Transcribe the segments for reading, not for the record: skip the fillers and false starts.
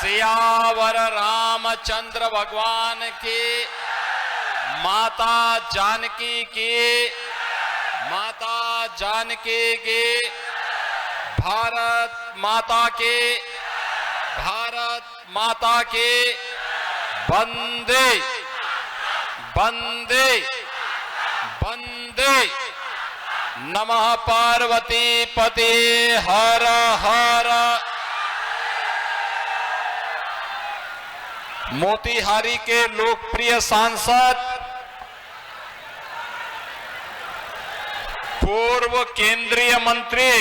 सियावर रामचंद्र भगवान की, माता जानकी की, माता जानकी की, भारत माता की, भारत माता की, वंदे वंदे वंदे। नमः पार्वती पते हर हर। मोतिहारी के लोकप्रिय सांसद, पूर्व केंद्रीय मंत्री,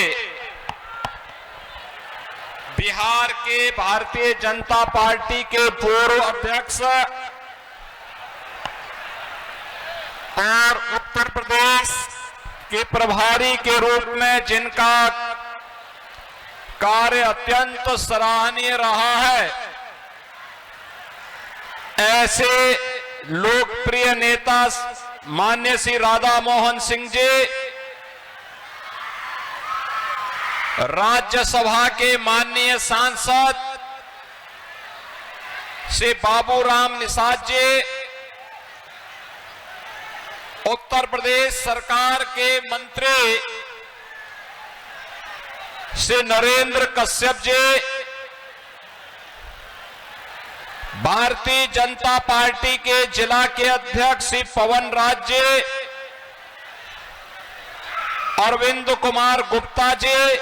बिहार के भारतीय जनता पार्टी के पूर्व अध्यक्ष और उत्तर प्रदेश के प्रभारी के रूप में जिनका कार्य अत्यंत सराहनीय रहा है, ऐसे लोकप्रिय नेता माननीय श्री राधा मोहन सिंह जी, राज्यसभा के माननीय सांसद श्री बाबूराम निषाद जी, उत्तर प्रदेश सरकार के मंत्री श्री नरेंद्र कश्यप जी, भारतीय जनता पार्टी के जिला के अध्यक्ष श्री पवन राज जी, अरविंद कुमार गुप्ता जी,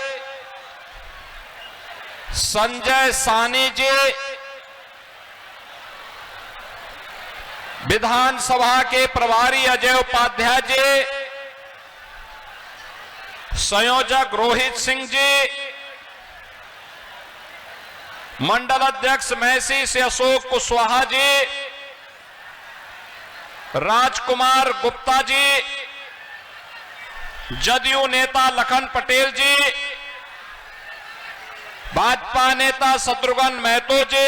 संजय सानी जी, विधानसभा के प्रभारी अजय उपाध्याय जी, संयोजक रोहित सिंह जी, मंडल अध्यक्ष मैसी से अशोक कुशवाहा जी, राजकुमार गुप्ता जी, जदयू नेता लखन पटेल जी, भाजपा नेता शत्रुघ्न महतो जी,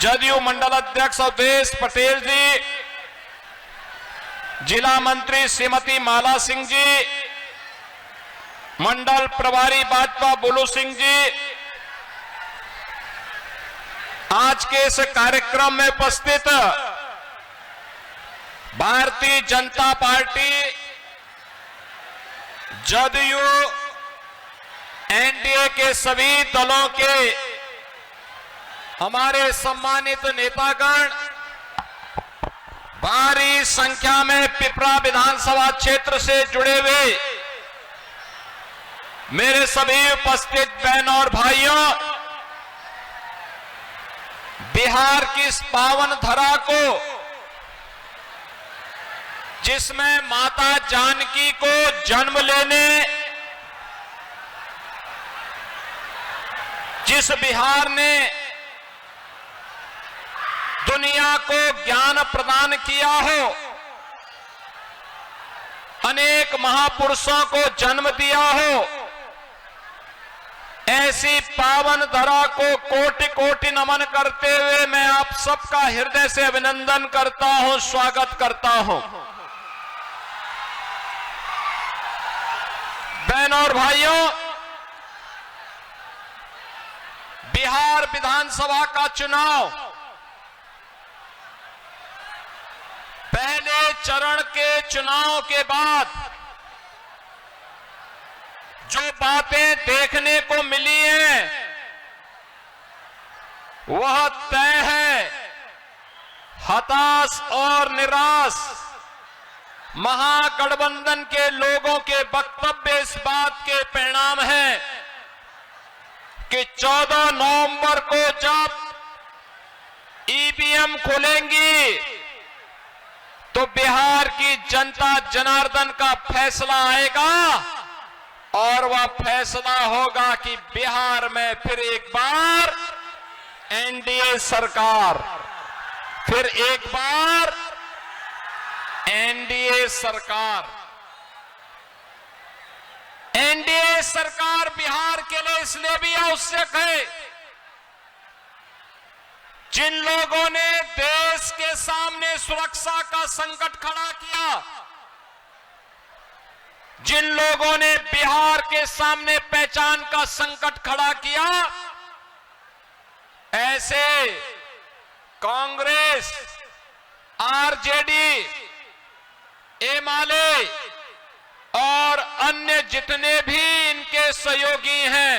जदयू मंडल अध्यक्ष अवधेश पटेल जी, जिला मंत्री श्रीमती माला सिंह जी, मंडल प्रभारी भाजपा बुलू सिंह जी, आज के इस कार्यक्रम में उपस्थित भारतीय जनता पार्टी, जदयू, एनडीए के सभी दलों के हमारे सम्मानित नेतागण, भारी संख्या में पिपरा विधानसभा क्षेत्र से जुड़े हुए मेरे सभी उपस्थित बहनों और भाइयों, बिहार की इस पावन धरा को, जिसमें माता जानकी को जन्म लेने, जिस बिहार ने दुनिया को ज्ञान प्रदान किया हो, अनेक महापुरुषों को जन्म दिया हो, ऐसी पावन धरा को कोटि कोटि नमन करते हुए मैं आप सबका हृदय से अभिनंदन करता हूं, स्वागत करता हूं। बहनों और भाइयों, बिहार विधानसभा का चुनाव पहले चरण के चुनाव के बाद जो बातें देखने को मिली हैं, वह तय है हताश और निराश महागठबंधन के लोगों के वक्तव्य इस बात के परिणाम है कि 14 नवंबर को जब ईवीएम खुलेंगी तो बिहार की जनता जनार्दन का फैसला आएगा और वह फैसला होगा कि बिहार में फिर एक बार एनडीए सरकार, फिर एक बार एनडीए सरकार। एनडीए सरकार बिहार के लिए इसलिए भी आवश्यक है, जिन लोगों ने देश के सामने सुरक्षा का संकट खड़ा किया, जिन लोगों ने बिहार के सामने पहचान का संकट खड़ा किया, ऐसे कांग्रेस, आरजेडी, एमाले और अन्य जितने भी इनके सहयोगी हैं,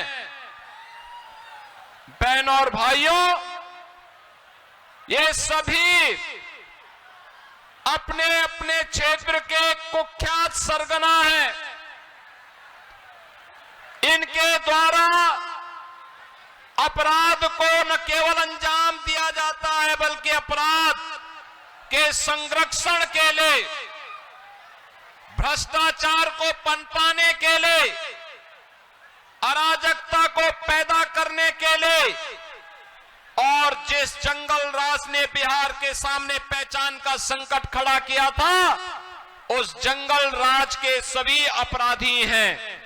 बहनों और भाइयों, ये सभी अपने अपने क्षेत्र के कुख्यात सरगना हैं। इनके द्वारा अपराध को न केवल अंजाम दिया जाता है, बल्कि अपराध के संरक्षण के लिए, भ्रष्टाचार को पनपाने के लिए, अराजकता को पैदा करने के लिए, और जिस जंगल राज ने बिहार के सामने पहचान का संकट खड़ा किया था, उस जंगल राज के सभी अपराधी हैं।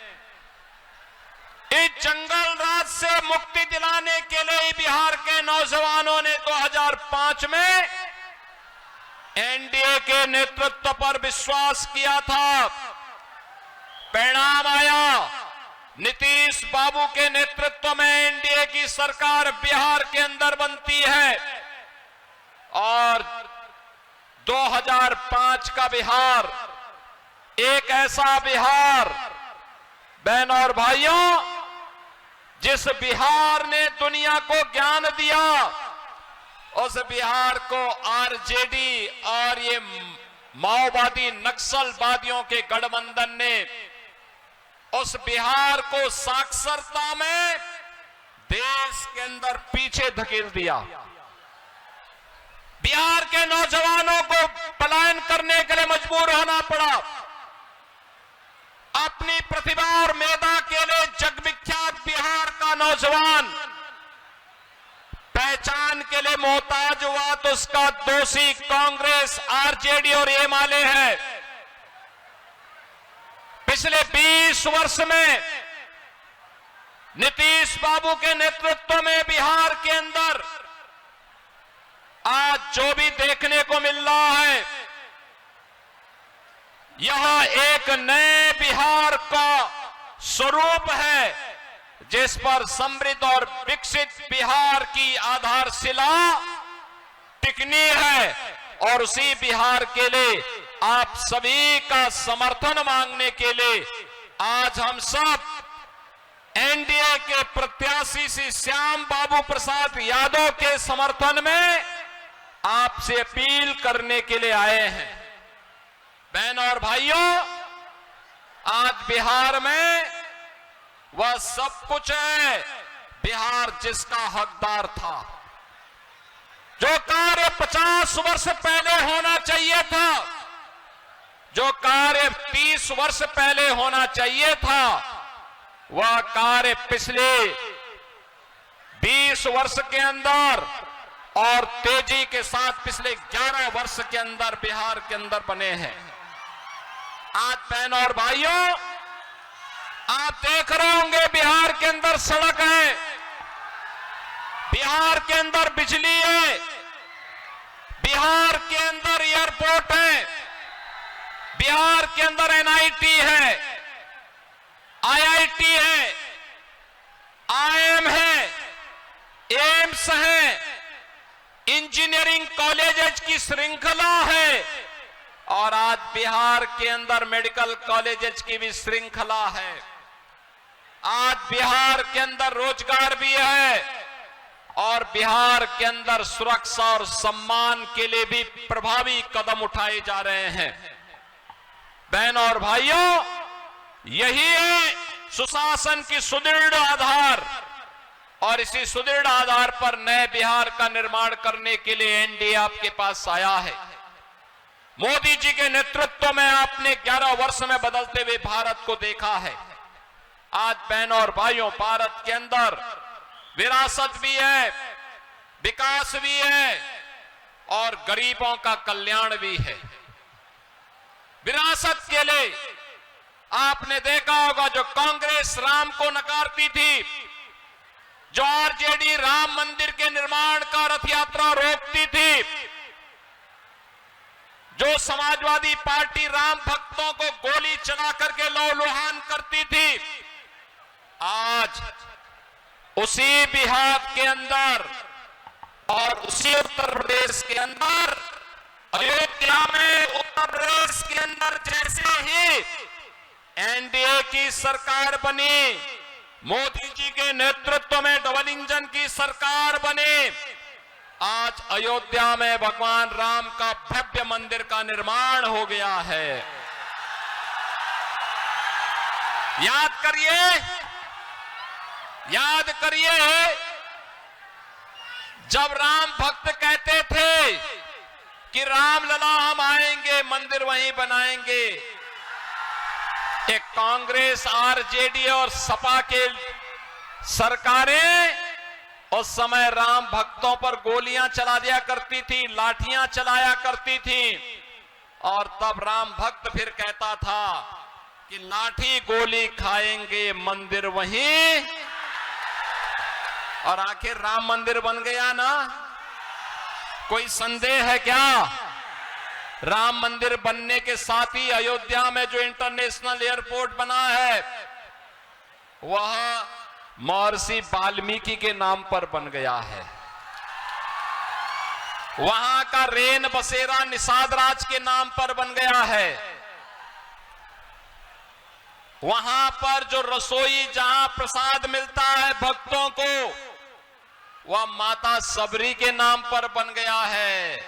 इस जंगल राज से मुक्ति दिलाने के लिए बिहार के नौजवानों ने 2005 में एनडीए के नेतृत्व पर विश्वास किया था। परिणाम आया, नीतीश बाबू के नेतृत्व में एनडीए की सरकार बिहार के अंदर बनती है और 2005 का बिहार एक ऐसा बिहार, बहनों और भाइयों, जिस बिहार ने दुनिया को ज्ञान दिया, उस बिहार को आरजेडी और ये माओवादी नक्सलवादियों के गठबंधन ने उस बिहार को साक्षरता में देश के अंदर पीछे धकेल दिया। बिहार के नौजवानों को पलायन करने के लिए मजबूर होना पड़ा। अपनी प्रतिभा और मेधा के लिए जगविख्यात बिहार का नौजवान पहचान के लिए मोहताज हुआ तो उसका दोषी कांग्रेस, आरजेडी और एमाले है। पिछले 20 वर्ष में नीतीश बाबू के नेतृत्व में बिहार के अंदर आज जो भी देखने को मिल रहा है, यह एक नए बिहार का स्वरूप है, जिस पर समृद्ध और विकसित बिहार की आधारशिला टिकनी है। और उसी बिहार के लिए आप सभी का समर्थन मांगने के लिए आज हम सब एनडीए के प्रत्याशी श्री श्याम बाबू प्रसाद यादव के समर्थन में आपसे अपील करने के लिए आए हैं। बहनों और भाइयों, आज बिहार में वह सब कुछ है, बिहार जिसका हकदार था। जो कार्य 50 वर्ष पहले होना चाहिए था, जो कार्य 30 वर्ष पहले होना चाहिए था, वह कार्य पिछले 20 वर्ष के अंदर और तेजी के साथ पिछले 11 वर्ष के अंदर बिहार के अंदर बने हैं। आज बहनों और भाइयों, आप देख रहे होंगे बिहार के अंदर सड़क है, बिहार के अंदर बिजली है, बिहार के अंदर एयरपोर्ट है, बिहार के अंदर एनआईटी है, आईआईटी है, आईएम है, एम्स है, इंजीनियरिंग कॉलेजेस की श्रृंखला है और आज बिहार के अंदर मेडिकल कॉलेजेस की भी श्रृंखला है। आज बिहार के अंदर रोजगार भी है और बिहार के अंदर सुरक्षा और सम्मान के लिए भी प्रभावी कदम उठाए जा रहे हैं। बहनों और भाइयों, यही है सुशासन की सुदृढ़ आधार और इसी सुदृढ़ आधार पर नए बिहार का निर्माण करने के लिए एनडीए आपके पास आया है। मोदी जी के नेतृत्व में आपने 11 वर्ष में बदलते हुए भारत को देखा है। आज बहनों और भाइयों, भारत के अंदर विरासत भी है, विकास भी है और गरीबों का कल्याण भी है। विरासत के लिए आपने देखा होगा, जो कांग्रेस राम को नकारती थी, जो आरजेडी राम मंदिर के निर्माण का रथ यात्रा रोकती थी, जो समाजवादी पार्टी राम भक्तों को गोली चला करके लौलुहान करती थी, आज उसी बिहार के अंदर और उसी उत्तर प्रदेश के अंदर, अयोध्या में उत्तर प्रदेश के अंदर जैसे ही एनडीए की सरकार बनी, मोदी जी के नेतृत्व में डबल इंजन की सरकार बनी, आज अयोध्या में भगवान राम का भव्य मंदिर का निर्माण हो गया है। याद करिए जब राम भक्त कहते थे कि रामलला हम आएंगे, मंदिर वहीं बनाएंगे, एक कांग्रेस, आरजेडी और सपा के सरकारें उस समय राम भक्तों पर गोलियां चला दिया करती थी, लाठियां चलाया करती थी, और तब राम भक्त फिर कहता था कि लाठी गोली खाएंगे, मंदिर वहीं। और आखिर राम मंदिर बन गया ना, कोई संदेह है क्या? राम मंदिर बनने के साथ ही अयोध्या में जो इंटरनेशनल एयरपोर्ट बना है वह महर्षि वाल्मीकि के नाम पर बन गया है। वहां का रेन बसेरा निषाद राज के नाम पर बन गया है। वहां पर जो रसोई, जहां प्रसाद मिलता है भक्तों को, वह माता सबरी के नाम पर बन गया है।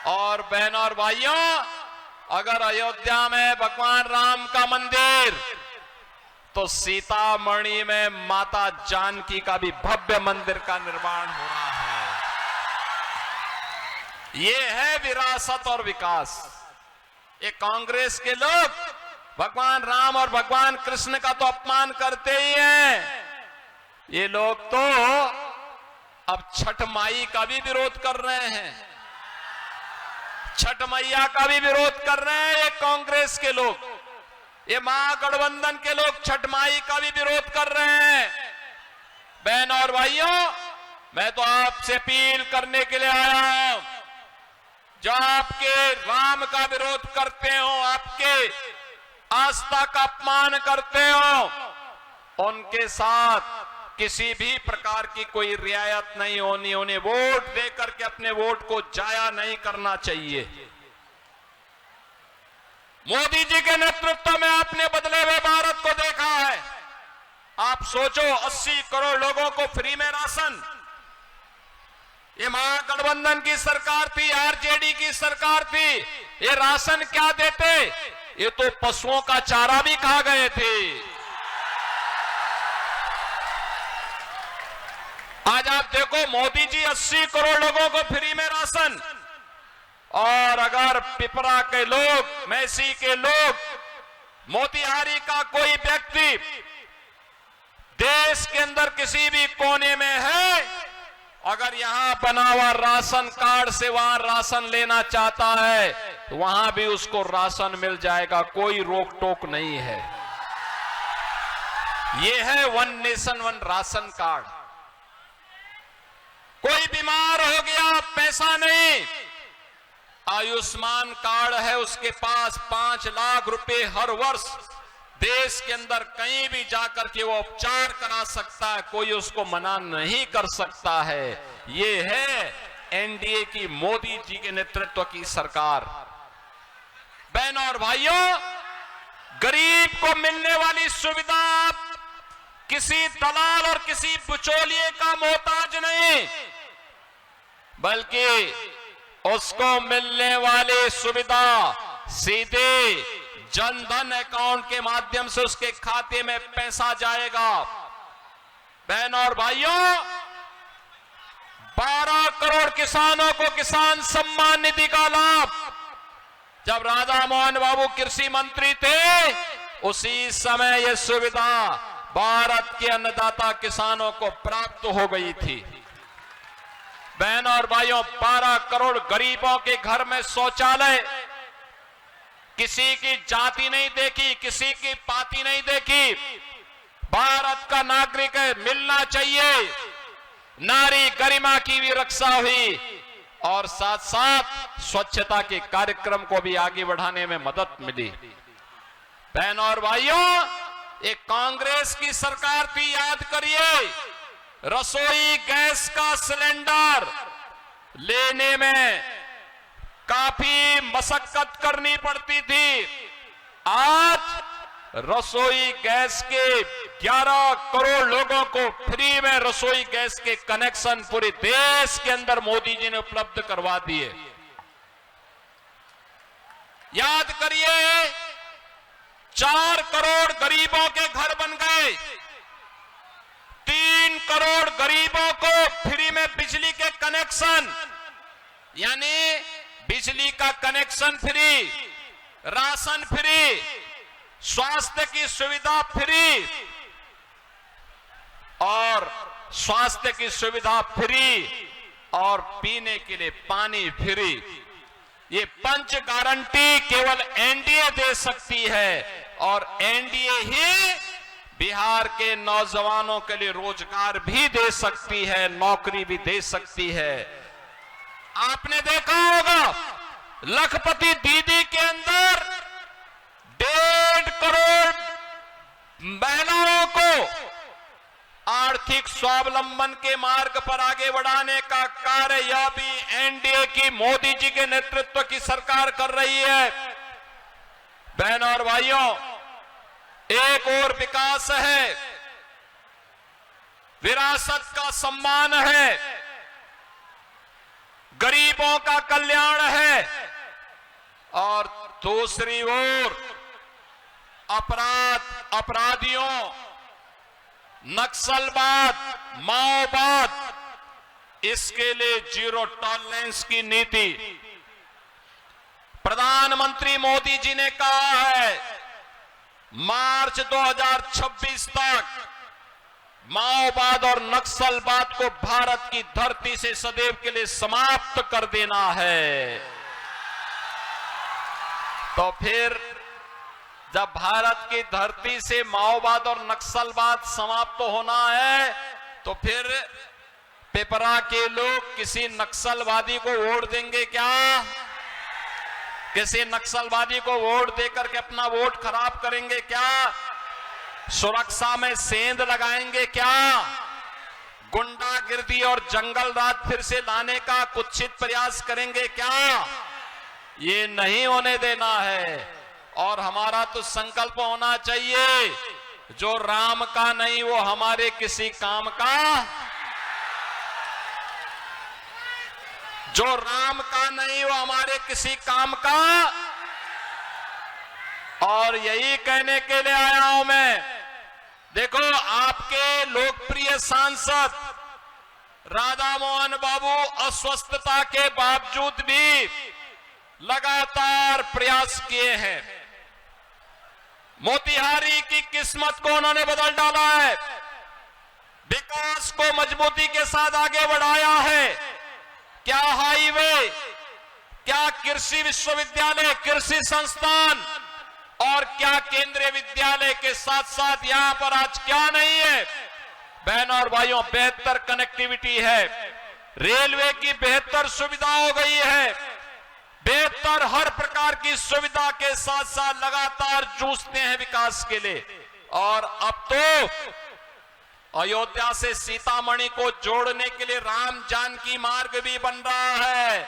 और बहनों और भाइयों, अगर अयोध्या में भगवान राम का मंदिर, तो सीतामढ़ी में माता जानकी का भी भव्य मंदिर का निर्माण हो रहा है। ये है विरासत और विकास। ये कांग्रेस के लोग भगवान राम और भगवान कृष्ण का तो अपमान करते ही हैं, ये लोग तो अब छठ माई का भी विरोध कर रहे हैं, छठ मैया का भी विरोध कर रहे हैं ये कांग्रेस के लोग, ये महागठबंधन के लोग छठ माई का भी विरोध कर रहे हैं। बहनों और भाइयों, मैं तो आपसे अपील करने के लिए आया हूं, जो आपके राम का विरोध करते हो, आपके आस्था का अपमान करते हो, उनके साथ किसी भी प्रकार की कोई रियायत नहीं होनी। उन्हें वोट देकर के अपने वोट को जाया नहीं करना चाहिए। मोदी जी के नेतृत्व में आपने बदले हुए भारत को देखा है। आप सोचो, 80 करोड़ लोगों को फ्री में राशन, ये महागठबंधन की सरकार थी, आरजेडी की सरकार थी। ये राशन क्या देते, ये तो पशुओं का चारा भी खा गए थे। आज आप देखो, मोदी जी 80 करोड़ लोगों को फ्री में राशन, और अगर पिपरा के लोग, मैसी के लोग, मोतिहारी का कोई व्यक्ति देश के अंदर किसी भी कोने में है, अगर यहां बना हुआ राशन कार्ड से वहां राशन लेना चाहता है तो वहां भी उसको राशन मिल जाएगा, कोई रोक टोक नहीं है। यह है one nation one ration card. कोई बीमार हो गया, पैसा नहीं, आयुष्मान कार्ड है उसके पास, 5 लाख रुपए हर वर्ष देश के अंदर कहीं भी जाकर के वो उपचार करा सकता है, कोई उसको मना नहीं कर सकता है। ये है एनडीए की, मोदी जी के नेतृत्व की सरकार। बहनों और भाइयों, गरीब को मिलने वाली सुविधा किसी दलाल और किसी बिचौलिए का मोहताज नहीं, बल्कि उसको मिलने वाली सुविधा सीधे जनधन अकाउंट के माध्यम से उसके खाते में पैसा जाएगा। बहनों और भाइयों, 12 करोड़ किसानों को किसान सम्मान निधि का लाभ जब राधा मोहन बाबू कृषि मंत्री थे, उसी समय यह सुविधा भारत के अन्नदाता किसानों को प्राप्त हो गई थी। बहनों और भाइयों, 12 करोड़ गरीबों के घर में शौचालय, किसी की जाति नहीं देखी, किसी की पाति नहीं देखी, भारत का नागरिक है, मिलना चाहिए। नारी गरिमा की भी रक्षा हुई और साथ साथ स्वच्छता के कार्यक्रम को भी आगे बढ़ाने में मदद मिली। बहनों और भाइयों, एक कांग्रेस की सरकार थी, याद करिए, रसोई गैस का सिलेंडर लेने में काफी मशक्कत करनी पड़ती थी। आज रसोई गैस के 11 करोड़ लोगों को फ्री में रसोई गैस के कनेक्शन पूरे देश के अंदर मोदी जी ने उपलब्ध करवा दिए। याद करिए, 4 करोड़ गरीबों के घर बन गए, 3 करोड़ गरीबों को फ्री में बिजली के कनेक्शन, यानी बिजली का कनेक्शन फ्री, राशन फ्री, स्वास्थ्य की सुविधा फ्री और स्वास्थ्य की सुविधा फ्री और पीने के लिए पानी फ्री। ये पंच गारंटी केवल एनडीए दे सकती है और एनडीए ही बिहार के नौजवानों के लिए रोजगार भी दे सकती है, नौकरी भी दे सकती है। आपने देखा होगा लखपति दीदी के अंदर 1.5 करोड़ महिलाओं को आर्थिक स्वावलंबन के मार्ग पर आगे बढ़ाने का कार्य यह भी एनडीए की मोदी जी के नेतृत्व की सरकार कर रही है। बहनों और भाइयों, एक और विकास है, विरासत का सम्मान है, गरीबों का कल्याण है और दूसरी ओर अपराधियों, नक्सलवाद, माओवाद, इसके लिए जीरो टॉलरेंस की नीति। प्रधानमंत्री मोदी जी ने कहा है मार्च 2026 तक माओवाद और नक्सलवाद को भारत की धरती से सदैव के लिए समाप्त कर देना है। तो फिर जब भारत की धरती से माओवाद और नक्सलवाद समाप्त होना है तो फिर पेपरा के लोग किसी नक्सलवादी को वोट देंगे क्या? किसी नक्सलवादी को वोट देकर के अपना वोट खराब करेंगे क्या? सुरक्षा में सेंध लगाएंगे क्या? गुंडागिर्दी और जंगल राज फिर से लाने का कुत्सित प्रयास करेंगे क्या? ये नहीं होने देना है। और हमारा तो संकल्प होना चाहिए, जो राम का नहीं वो हमारे किसी काम का, जो राम का नहीं वो हमारे किसी काम का। और यही कहने के लिए आया हूं मैं। देखो, आपके लोकप्रिय सांसद राधा मोहन बाबू अस्वस्थता के बावजूद भी लगातार प्रयास किए हैं। मोतिहारी की किस्मत को उन्होंने बदल डाला है, विकास को मजबूती के साथ आगे बढ़ाया है। क्या हाईवे, क्या कृषि विश्वविद्यालय, कृषि संस्थान और क्या केंद्रीय विद्यालय के साथ साथ यहां पर आज क्या नहीं है? बहनों और भाइयों, बेहतर कनेक्टिविटी है, रेलवे की बेहतर सुविधा हो गई है, बेहतर हर प्रकार की सुविधा के साथ साथ लगातार जूझते हैं विकास के लिए। और अब तो अयोध्या से सीतामढ़ी को जोड़ने के लिए राम जानकी मार्ग भी बन रहा है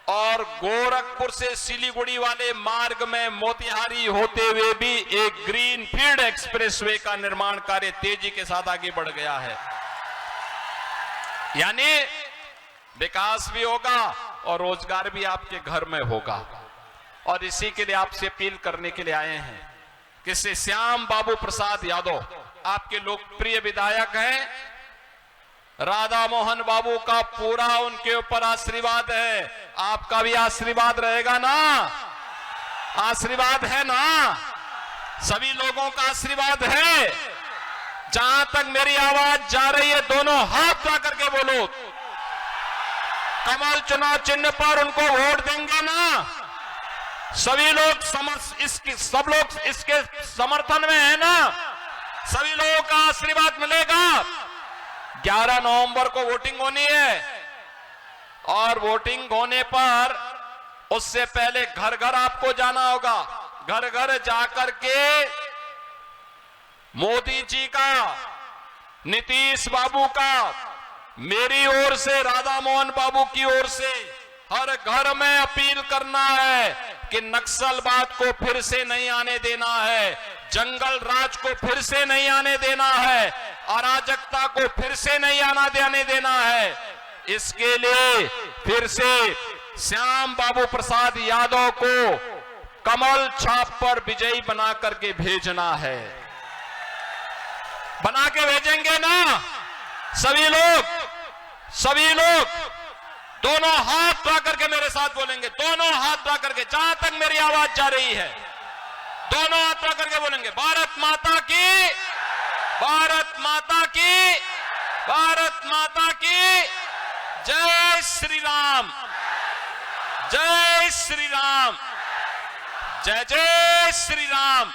और गोरखपुर से सिलीगुड़ी वाले मार्ग में मोतिहारी होते हुए भी एक ग्रीन फील्ड एक्सप्रेसवे का निर्माण कार्य तेजी के साथ आगे बढ़ गया है। यानी विकास भी होगा और रोजगार भी आपके घर में होगा। और इसी के लिए आपसे अपील करने के लिए आए हैं कि श्री श्याम बाबू प्रसाद यादव आपके लोकप्रिय विधायक हैं, राधा मोहन बाबू का पूरा उनके ऊपर आशीर्वाद है, आपका भी आशीर्वाद रहेगा ना? आशीर्वाद है ना? सभी लोगों का आशीर्वाद है। जहां तक मेरी आवाज जा रही है, दोनों हाथ ला करके बोलो, कमल चुनाव चिन्ह पर उनको वोट देंगे ना? सभी लोग सब लोग इसके समर्थन में है ना? सभी लोगों का आशीर्वाद मिलेगा। 11 नवंबर को वोटिंग होनी है और वोटिंग होने पर उससे पहले घर घर आपको जाना होगा। घर घर जाकर के मोदी जी का नीतीश बाबू का, मेरी ओर से, राधा मोहन बाबू की ओर से हर घर में अपील करना है कि नक्सलवाद को फिर से नहीं आने देना है, जंगल राज को फिर से नहीं आने देना है, अराजकता को फिर से नहीं आने देना है। इसके लिए फिर से श्याम बाबू प्रसाद यादव को कमल छाप पर विजयी बना करके भेजना है। बना के भेजेंगे ना सभी लोग दोनों हाथ उठा करके मेरे साथ बोलेंगे, दोनों हाथ उठा करके, जहां तक मेरी आवाज जा रही है दोनों हाथ उठा करके बोलेंगे, भारत माता की, भारत माता की, भारत माता की जय श्री राम, जय श्री राम, जय जय श्री राम।